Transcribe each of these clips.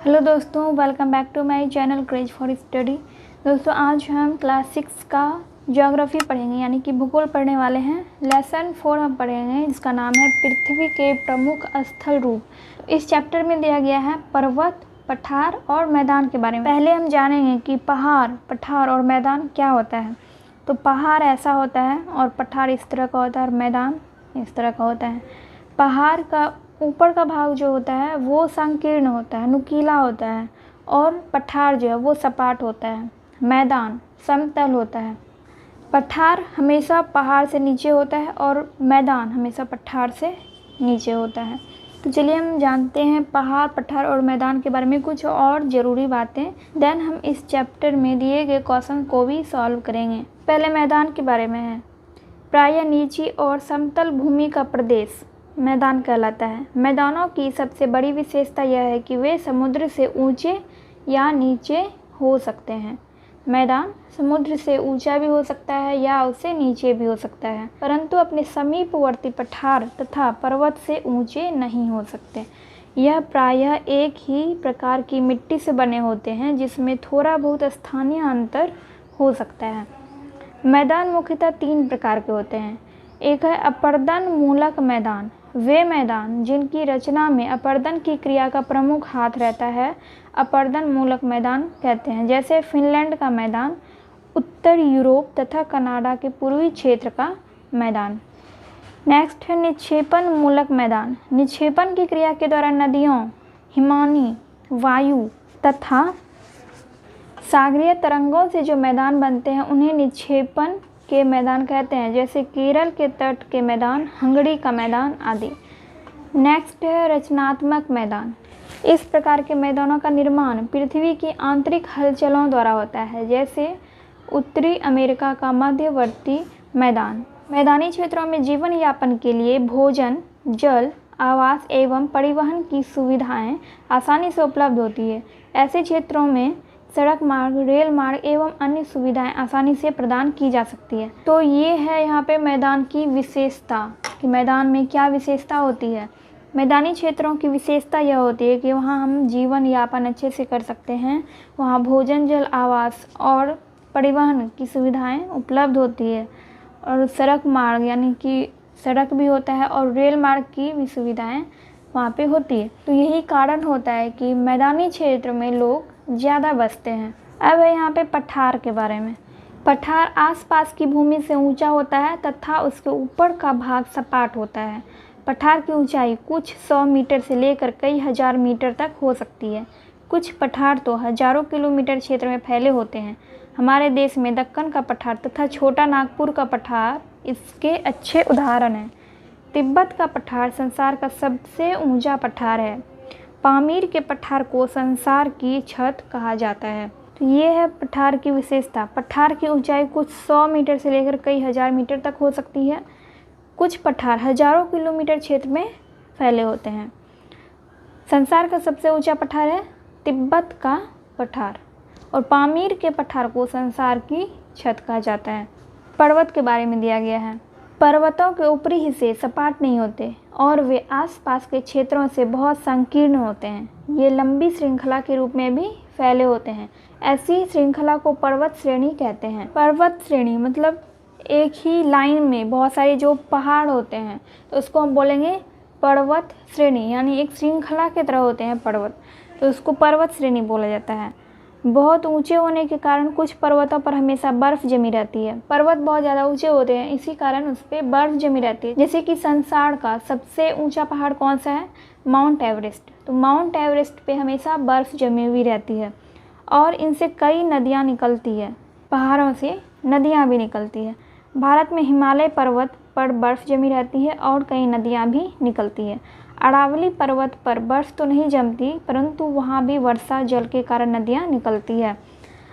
Hello दोस्तों, welcome back to my channel craze for study. दोस्तों, आज हम क्लास 6 का ज्योग्राफी पढ़ेंगे, यानी कि भूगोल पढ़ने वाले हैं। लेसन 4 हम पढ़ेंगे, जिसका नाम है पृथ्वी के प्रमुख स्थल रूप। इस चैप्टर में दिया गया है पर्वत, पठार और मैदान के बारे में। पहले हम जानेंगे कि पहाड़, पठार और मैदान क्या होता है। तो पहाड़ ऐसा होता है और पठार इस तरह का होता है और मैदान इस तरह का होता है। पहाड़ का ऊपर का भाग जो होता है वो संकीर्ण होता है, नुकीला होता है, और पठार जो है वो सपाट होता है। मैदान समतल होता है। पठार हमेशा पहाड़ से नीचे होता है और मैदान हमेशा पठार से नीचे होता है। तो चलिए हम जानते हैं पहाड़, पठार और मैदान के बारे में कुछ और ज़रूरी बातें। देन हम इस चैप्टर में दिए गए क्वेश्चन को भी सॉल्व करेंगे। पहले मैदान के बारे में है। प्रायः नीची और समतल भूमि का प्रदेश मैदान कहलाता है। मैदानों की सबसे बड़ी विशेषता यह है कि वे समुद्र से ऊंचे या नीचे हो सकते हैं। मैदान समुद्र से ऊंचा भी हो सकता है या उससे नीचे भी हो सकता है, परंतु अपने समीपवर्ती पठार तथा पर्वत से ऊंचे नहीं हो सकते। यह प्रायः एक ही प्रकार की मिट्टी से बने होते हैं, जिसमें थोड़ा बहुत स्थानीय अंतर हो सकता है। मैदान मुख्यतः 3 प्रकार के होते हैं। एक है अपर्दन मूलक मैदान। वे मैदान जिनकी रचना में अपर्दन की क्रिया का प्रमुख हाथ रहता है अपर्दन मूलक मैदान कहते हैं, जैसे फिनलैंड का मैदान, उत्तर यूरोप तथा कनाडा के पूर्वी क्षेत्र का मैदान। नेक्स्ट है निक्षेपण मूलक मैदान। निक्षेपण की क्रिया के द्वारा नदियों, हिमानी वायु तथा सागरीय तरंगों से जो मैदान बनते हैं उन्हें निक्षेपण के मैदान कहते हैं, जैसे केरल के तट के मैदान, हंगरी का मैदान आदि। नेक्स्ट है रचनात्मक मैदान। इस प्रकार के मैदानों का निर्माण पृथ्वी की आंतरिक हलचलों द्वारा होता है, जैसे उत्तरी अमेरिका का मध्यवर्ती मैदान। मैदानी क्षेत्रों में जीवन यापन के लिए भोजन, जल, आवास एवं परिवहन की सुविधाएं आसानी से उपलब्ध होती है। ऐसे क्षेत्रों में सड़क मार्ग, रेल मार्ग एवं अन्य सुविधाएं आसानी से प्रदान की जा सकती है। तो ये है यहाँ पे मैदान की विशेषता कि मैदान में क्या विशेषता होती है। मैदानी क्षेत्रों की विशेषता यह होती है कि वहाँ हम जीवन यापन अच्छे से कर सकते हैं। वहाँ भोजन, जल, आवास और परिवहन की सुविधाएं उपलब्ध होती है, और सड़क मार्ग यानी कि सड़क भी होता है और रेल मार्ग की भी सुविधाएँ वहाँ पे होती है। तो यही कारण होता है कि मैदानी क्षेत्र में लोग ज़्यादा बसते हैं। अब है यहाँ पे पठार के बारे में। पठार आसपास की भूमि से ऊंचा होता है तथा उसके ऊपर का भाग सपाट होता है। पठार की ऊंचाई कुछ 100 मीटर से लेकर कई हजार मीटर तक हो सकती है। कुछ पठार तो हजारों किलोमीटर क्षेत्र में फैले होते हैं। हमारे देश में दक्कन का पठार तथा छोटा नागपुर का पठार इसके अच्छे उदाहरण हैं। तिब्बत का पठार संसार का सबसे ऊंचा पठार है। पामीर के पठार को संसार की छत कहा जाता है। तो ये है पठार की विशेषता। पठार की ऊंचाई कुछ 100 मीटर से लेकर कई हजार मीटर तक हो सकती है। कुछ पठार हजारों किलोमीटर क्षेत्र में फैले होते हैं। संसार का सबसे ऊंचा पठार है तिब्बत का पठार, और पामीर के पठार को संसार की छत कहा जाता है। पर्वत के बारे में दिया गया है। पर्वतों के ऊपरी हिस्से सपाट नहीं होते और वे आसपास के क्षेत्रों से बहुत संकीर्ण होते हैं। ये लंबी श्रृंखला के रूप में भी फैले होते हैं। ऐसी श्रृंखला को पर्वत श्रेणी कहते हैं। पर्वत श्रेणी मतलब एक ही लाइन में बहुत सारे जो पहाड़ होते हैं, तो उसको हम बोलेंगे पर्वत श्रेणी, यानी एक श्रृंखला की तरह होते हैं पर्वत, तो उसको पर्वत श्रेणी बोला जाता है। बहुत ऊंचे होने के कारण कुछ पर्वतों पर हमेशा बर्फ जमी रहती है। पर्वत बहुत ज़्यादा ऊंचे होते हैं, इसी कारण उस पर बर्फ जमी रहती है। जैसे कि संसार का सबसे ऊंचा पहाड़ कौन सा है? Mount Everest. तो माउंट एवरेस्ट पे हमेशा बर्फ जमी हुई रहती है, और इनसे कई नदियाँ निकलती है। पहाड़ों से नदियाँ भी निकलती है। भारत में हिमालय पर्वत पर बर्फ जमी रहती है और कई नदियाँ भी निकलती है। अरावली पर्वत पर बर्फ तो नहीं जमती, परंतु वहाँ भी वर्षा जल के कारण नदियाँ निकलती है।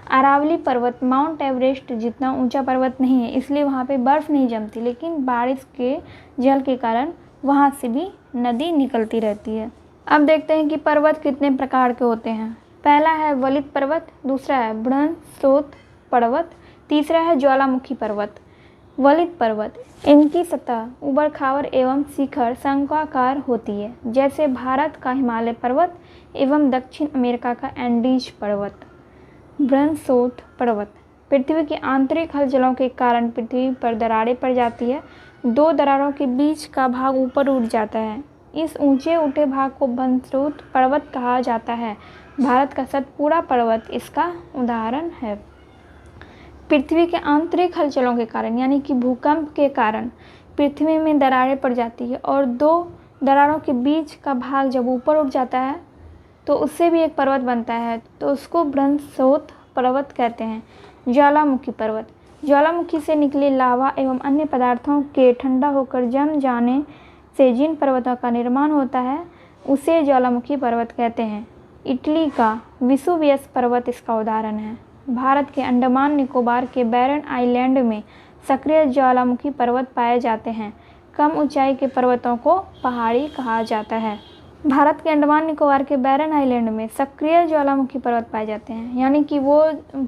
अरावली पर्वत माउंट एवरेस्ट जितना ऊंचा पर्वत नहीं है, इसलिए वहाँ पे बर्फ़ नहीं जमती, लेकिन बारिश के जल के कारण वहाँ से भी नदी निकलती रहती है। अब देखते हैं कि पर्वत कितने प्रकार के होते हैं। पहला है वलित पर्वत, दूसरा है बृहस्रोत पर्वत, तीसरा है ज्वालामुखी पर्वत। वलित पर्वत, इनकी सतह ऊबड़ खाबड़ एवं शिखर शंक्वाकार होती है, जैसे भारत का हिमालय पर्वत एवं दक्षिण अमेरिका का एंडीज पर्वत। ब्रंसोट पर्वत। पृथ्वी के आंतरिक हलचलों के कारण पृथ्वी पर दरारें पड़ जाती है। 2 दरारों के बीच का भाग ऊपर उठ जाता है। इस ऊंचे उठे भाग को ब्रंसोट पर्वत कहा जाता है। भारत का सतपुड़ा पर्वत इसका उदाहरण है। पृथ्वी के आंतरिक हलचलों के कारण यानी कि भूकंप के कारण पृथ्वी में दरारें पड़ जाती है और 2 दरारों के बीच का भाग जब ऊपर उठ जाता है तो उससे भी एक पर्वत बनता है, तो उसको ब्रंसोट पर्वत कहते हैं। ज्वालामुखी पर्वत। ज्वालामुखी से निकले लावा एवं अन्य पदार्थों के ठंडा होकर जम जाने से जिन पर्वतों का निर्माण होता है उसे ज्वालामुखी पर्वत कहते हैं। इटली का विसुवियस पर्वत इसका उदाहरण है। भारत के अंडमान निकोबार के बैरन आइलैंड में सक्रिय ज्वालामुखी पर्वत पाए जाते हैं। कम ऊंचाई के पर्वतों को पहाड़ी कहा जाता है। भारत के अंडमान निकोबार के बैरन आइलैंड में सक्रिय ज्वालामुखी पर्वत पाए जाते हैं, यानी कि वो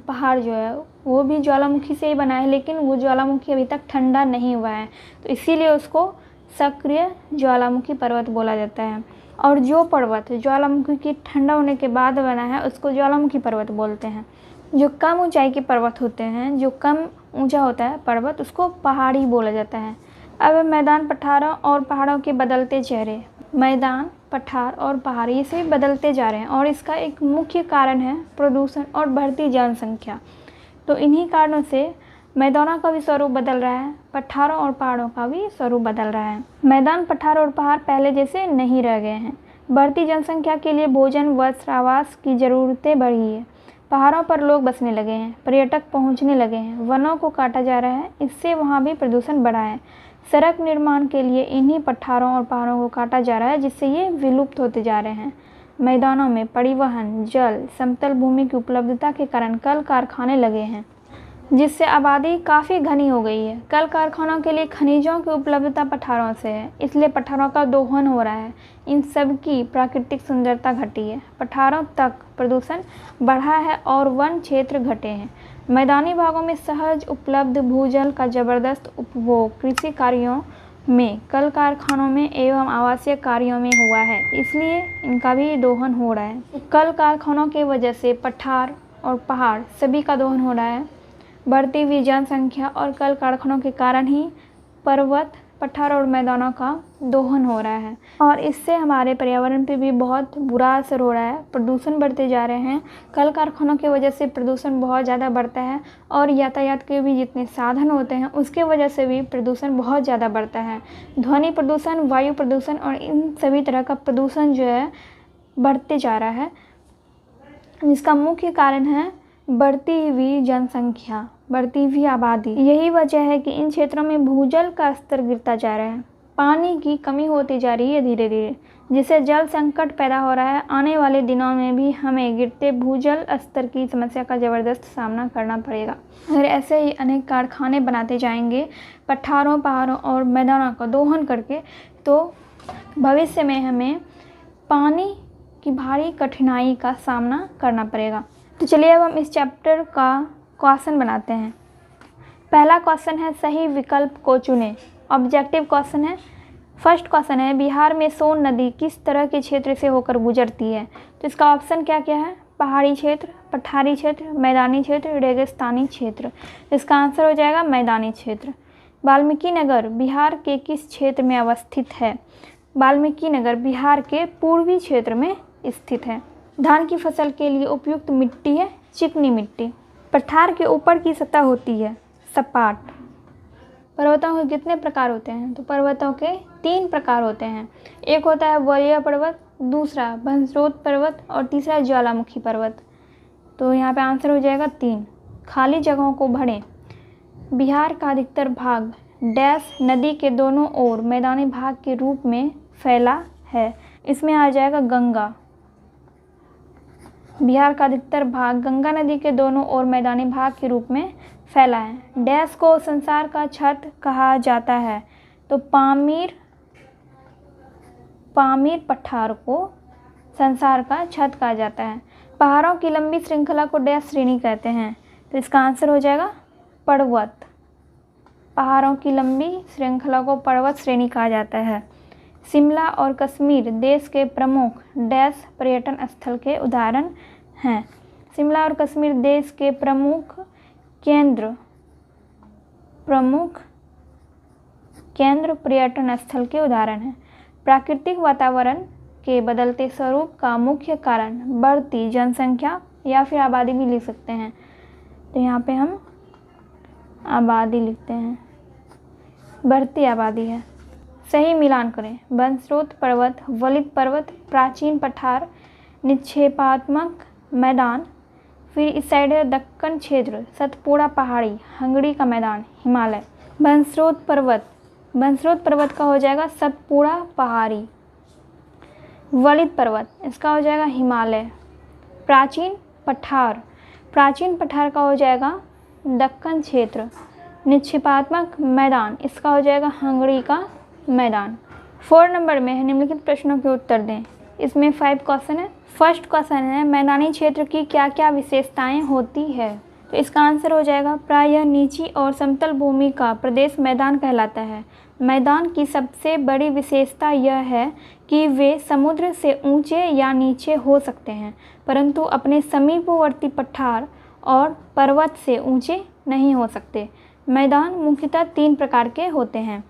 पहाड़ जो है वो भी ज्वालामुखी से ही बना है, लेकिन वो ज्वालामुखी अभी तक ठंडा नहीं हुआ है, तो इसीलिए उसको सक्रिय ज्वालामुखी पर्वत बोला जाता है। और जो पर्वत ज्वालामुखी की ठंडा होने के बाद बना है उसको ज्वालामुखी पर्वत बोलते हैं। जो कम ऊंचाई के पर्वत होते हैं, जो कम ऊंचा होता है पर्वत, उसको पहाड़ी बोला जाता है। अब मैदान, पठारों और पहाड़ों के बदलते चेहरे। मैदान, पठार और पहाड़ ये सभी बदलते जा रहे हैं और इसका एक मुख्य कारण है प्रदूषण और बढ़ती जनसंख्या। तो इन्हीं कारणों से मैदानों का भी स्वरूप बदल रहा है, पठारों और पहाड़ों का भी स्वरूप बदल रहा है। मैदान, पठार और पहाड़ पहले जैसे नहीं रह गए हैं। बढ़ती जनसंख्या के लिए भोजन, वस्त्र, आवास की ज़रूरतें बढ़ी है। पहाड़ों पर लोग बसने लगे हैं, पर्यटक पहुंचने लगे हैं, वनों को काटा जा रहा है, इससे वहाँ भी प्रदूषण बढ़ा है। सड़क निर्माण के लिए इन्हीं पठारों और पहाड़ों को काटा जा रहा है, जिससे ये विलुप्त होते जा रहे हैं। मैदानों में परिवहन, जल, समतल भूमि की उपलब्धता के कारण कल कारखाने लगे हैं, जिससे आबादी काफ़ी घनी हो गई है। कल कारखानों के लिए खनिजों की उपलब्धता पठारों से है, इसलिए पठारों का दोहन हो रहा है। इन सब की प्राकृतिक सुंदरता घटी है, पठारों तक प्रदूषण बढ़ा है और वन क्षेत्र घटे हैं। मैदानी भागों में सहज उपलब्ध भूजल का जबरदस्त उपभोग कृषि कार्यों में, कल कारखानों में एवं आवासीय कार्यों में हुआ है, इसलिए इनका भी दोहन हो रहा है। कल कारखानों की वजह से पठार और पहाड़ सभी का दोहन हो रहा है। बढ़ती हुई जनसंख्या और कल कारखानों के कारण ही पर्वत, पठार और मैदानों का दोहन हो रहा है और इससे हमारे पर्यावरण पे भी बहुत बुरा असर हो रहा है। प्रदूषण बढ़ते जा रहे हैं, कल कारखानों की वजह से प्रदूषण बहुत ज़्यादा बढ़ता है और यातायात के भी जितने साधन होते हैं उसके वजह से भी प्रदूषण बहुत ज़्यादा बढ़ता है। ध्वनि प्रदूषण, वायु प्रदूषण और इन सभी तरह का प्रदूषण जो है बढ़ते जा रहा है, जिसका मुख्य कारण है बढ़ती हुई जनसंख्या, बढ़ती हुई आबादी। यही वजह है कि इन क्षेत्रों में भूजल का स्तर गिरता जा रहा है, पानी की कमी होती जा रही है धीरे धीरे, जिससे जल संकट पैदा हो रहा है। आने वाले दिनों में भी हमें गिरते भूजल स्तर की समस्या का ज़बरदस्त सामना करना पड़ेगा। अगर ऐसे ही अनेक कारखाने बनाते जाएंगे पठारों, पहाड़ों और मैदानों का दोहन करके, तो भविष्य में हमें पानी की भारी कठिनाई का सामना करना पड़ेगा। तो चलिए अब हम इस चैप्टर का क्वेश्चन बनाते हैं। पहला क्वेश्चन है सही विकल्प को चुनें। ऑब्जेक्टिव क्वेश्चन है। फर्स्ट क्वेश्चन है बिहार में सोन नदी किस तरह के क्षेत्र से होकर गुजरती है? तो इसका ऑप्शन क्या क्या है? पहाड़ी क्षेत्र, पठारी क्षेत्र, मैदानी क्षेत्र, रेगिस्तानी क्षेत्र। इसका आंसर हो जाएगा मैदानी क्षेत्र। वाल्मीकि नगर बिहार के किस क्षेत्र में अवस्थित है? वाल्मीकि नगर बिहार के पूर्वी क्षेत्र में स्थित है। धान की फसल के लिए उपयुक्त मिट्टी है चिकनी मिट्टी। पठार के ऊपर की सतह होती है सपाट। पर्वतों के कितने प्रकार होते हैं? तो पर्वतों के 3 प्रकार होते हैं। एक होता है वरीय पर्वत, दूसरा ब्रंसोट पर्वत और तीसरा ज्वालामुखी पर्वत। तो यहाँ पे आंसर हो जाएगा 3। खाली जगहों को भरें। बिहार का अधिकतर भाग डैश नदी के दोनों ओर मैदानी भाग के रूप में फैला है। इसमें आ जाएगा गंगा। बिहार का अधिकतर भाग गंगा नदी के दोनों ओर मैदानी भाग के रूप में फैला है। डैश को संसार का छत कहा जाता है। तो पामीर पठार को संसार का छत कहा जाता है। पहाड़ों की लंबी श्रृंखला को डैश श्रेणी कहते हैं। तो इसका आंसर हो जाएगा पर्वत। पहाड़ों की लंबी श्रृंखला को पर्वत श्रेणी कहा जाता है। शिमला और कश्मीर देश के प्रमुख डैश पर्यटन स्थल के उदाहरण हैं। शिमला और कश्मीर देश के प्रमुख केंद्र पर्यटन स्थल के उदाहरण हैं। प्राकृतिक वातावरण के बदलते स्वरूप का मुख्य कारण बढ़ती जनसंख्या या फिर आबादी भी लिख सकते हैं। तो यहाँ पे हम आबादी लिखते हैं, बढ़ती आबादी है। सही मिलान करें। वनस्रोत पर्वत, वलित पर्वत, प्राचीन पठार, निक्षेपात्मक मैदान, फिर इस साइड है दक्कन क्षेत्र, सतपुड़ा पहाड़ी, हंगरी का मैदान, हिमालय। वनस्रोत पर्वत का हो जाएगा सतपुड़ा पहाड़ी। वलित पर्वत इसका हो जाएगा हिमालय। प्राचीन पठार का हो जाएगा दक्कन क्षेत्र। निक्षेपात्मक मैदान इसका हो जाएगा हंगरी का मैदान। 4 नंबर में है निम्नलिखित प्रश्नों के उत्तर दें। इसमें 5 क्वेश्चन है। फर्स्ट क्वेश्चन है मैदानी क्षेत्र की क्या क्या विशेषताएं होती है। तो इसका आंसर हो जाएगा प्रायः नीची और समतल भूमि का प्रदेश मैदान कहलाता है। मैदान की सबसे बड़ी विशेषता यह है कि वे समुद्र से ऊंचे या नीचे हो सकते हैं, परंतु अपने समीपवर्ती पठार और पर्वत से ऊंचे नहीं हो सकते। मैदान मुख्यतः 3 प्रकार के होते हैं।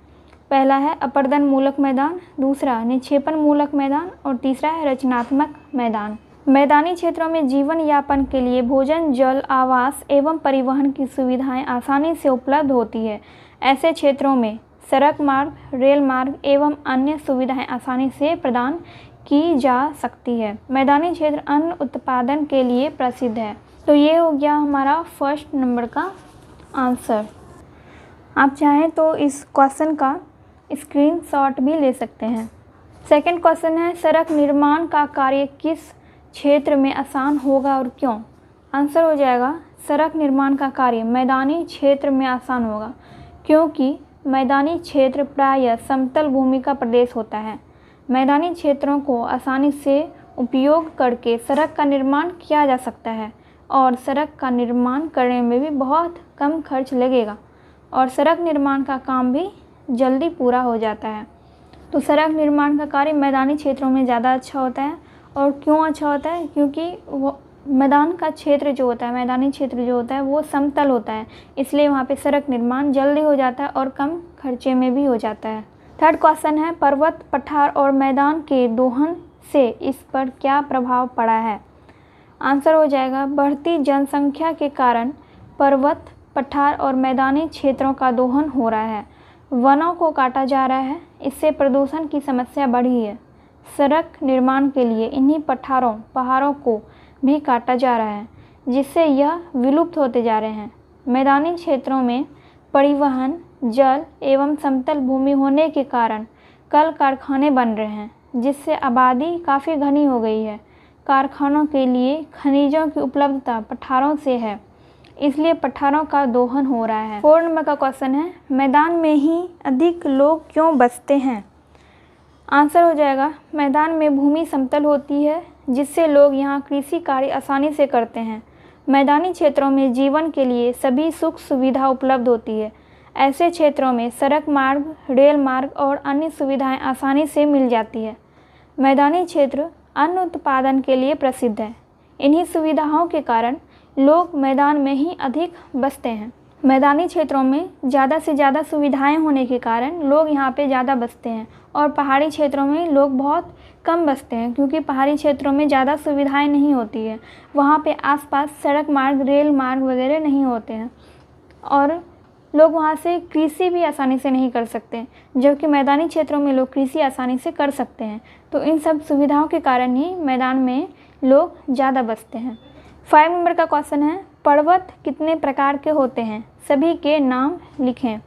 पहला है अपर्दन मूलक मैदान, दूसरा निक्षेपण मूलक मैदान और तीसरा है रचनात्मक मैदान। मैदानी क्षेत्रों में जीवन यापन के लिए भोजन, जल, आवास एवं परिवहन की सुविधाएं आसानी से उपलब्ध होती है। ऐसे क्षेत्रों में सड़क मार्ग, रेल मार्ग एवं अन्य सुविधाएं आसानी से प्रदान की जा सकती है। मैदानी क्षेत्र अन्न उत्पादन के लिए प्रसिद्ध है। तो ये हो गया हमारा फर्स्ट नंबर का आंसर। आप चाहें तो इस क्वेश्चन का स्क्रीनशॉट भी ले सकते हैं। सेकंड क्वेश्चन है सड़क निर्माण का कार्य किस क्षेत्र में आसान होगा और क्यों। आंसर हो जाएगा सड़क निर्माण का कार्य मैदानी क्षेत्र में आसान होगा, क्योंकि मैदानी क्षेत्र प्रायः समतल भूमि का प्रदेश होता है। मैदानी क्षेत्रों को आसानी से उपयोग करके सड़क का निर्माण किया जा सकता है और सड़क का निर्माण करने में भी बहुत कम खर्च लगेगा और सड़क निर्माण का काम भी जल्दी पूरा हो जाता है। तो सड़क निर्माण का कार्य मैदानी क्षेत्रों में ज़्यादा अच्छा होता है। और क्यों अच्छा होता है, क्योंकि वो मैदान का क्षेत्र जो होता है, मैदानी क्षेत्र जो होता है वो समतल होता है, इसलिए वहाँ पे सड़क निर्माण जल्दी हो जाता है और कम खर्चे में भी हो जाता है। थर्ड क्वेश्चन है पर्वत, पठार और मैदान के दोहन से इस पर क्या प्रभाव पड़ा है। आंसर हो जाएगा बढ़ती जनसंख्या के कारण पर्वत, पठार और मैदानी क्षेत्रों का दोहन हो रहा है। वनों को काटा जा रहा है, इससे प्रदूषण की समस्या बढ़ी है। सड़क निर्माण के लिए इन्हीं पहाड़ों को भी काटा जा रहा है, जिससे यह विलुप्त होते जा रहे हैं। मैदानी क्षेत्रों में परिवहन, जल एवं समतल भूमि होने के कारण कल कारखाने बन रहे हैं, जिससे आबादी काफ़ी घनी हो गई है। कारखानों के लिए खनिजों की उपलब्धता पठारों से है, इसलिए पठारों का दोहन हो रहा है। 4 नंबर का क्वेश्चन है मैदान में ही अधिक लोग क्यों बसते हैं। आंसर हो जाएगा मैदान में भूमि समतल होती है, जिससे लोग यहाँ कृषि कार्य आसानी से करते हैं। मैदानी क्षेत्रों में जीवन के लिए सभी सुख सुविधा उपलब्ध होती है। ऐसे क्षेत्रों में सड़क मार्ग, रेल मार्ग और अन्य सुविधाएं आसानी से मिल जाती है। मैदानी क्षेत्र अन्न उत्पादन के लिए प्रसिद्ध है। इन्हीं सुविधाओं के कारण लोग मैदान में ही अधिक बसते हैं। मैदानी क्षेत्रों में ज़्यादा से ज़्यादा सुविधाएं होने के कारण लोग यहाँ पे ज़्यादा बसते हैं और पहाड़ी क्षेत्रों में लोग बहुत कम बसते हैं, क्योंकि पहाड़ी क्षेत्रों में ज़्यादा सुविधाएं नहीं होती है। वहाँ पे आसपास सड़क मार्ग, रेल मार्ग वगैरह नहीं होते हैं और लोग वहाँ से कृषि भी आसानी से नहीं कर सकते, जबकि मैदानी क्षेत्रों में लोग कृषि आसानी से कर सकते हैं। तो इन सब सुविधाओं के कारण ही मैदान में लोग ज़्यादा बसते हैं। 5 नंबर का क्वेश्चन है पर्वत कितने प्रकार के होते हैं, सभी के नाम लिखें।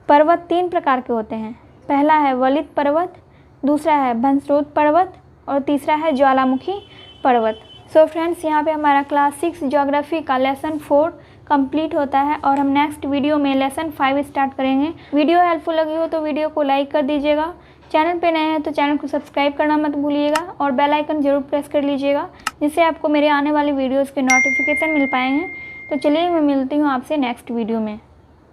पर्वत 3 प्रकार के होते हैं। पहला है वलित पर्वत, दूसरा है वनस्रोत पर्वत और तीसरा है ज्वालामुखी पर्वत। सो फ्रेंड्स, यहाँ पे हमारा क्लास 6 ज्योग्राफी का लेसन 4 कंप्लीट होता है और हम नेक्स्ट वीडियो में लेसन 5 स्टार्ट करेंगे। वीडियो हेल्पफुल लगी हो तो वीडियो को लाइक कर दीजिएगा। चैनल पे नए हैं तो चैनल को सब्सक्राइब करना मत भूलिएगा और बेल आइकन जरूर प्रेस कर लीजिएगा, जिससे आपको मेरे आने वाली वीडियोज़ के नोटिफिकेशन मिल पाएंगे। तो चलिए मैं मिलती हूँ आपसे नेक्स्ट वीडियो में।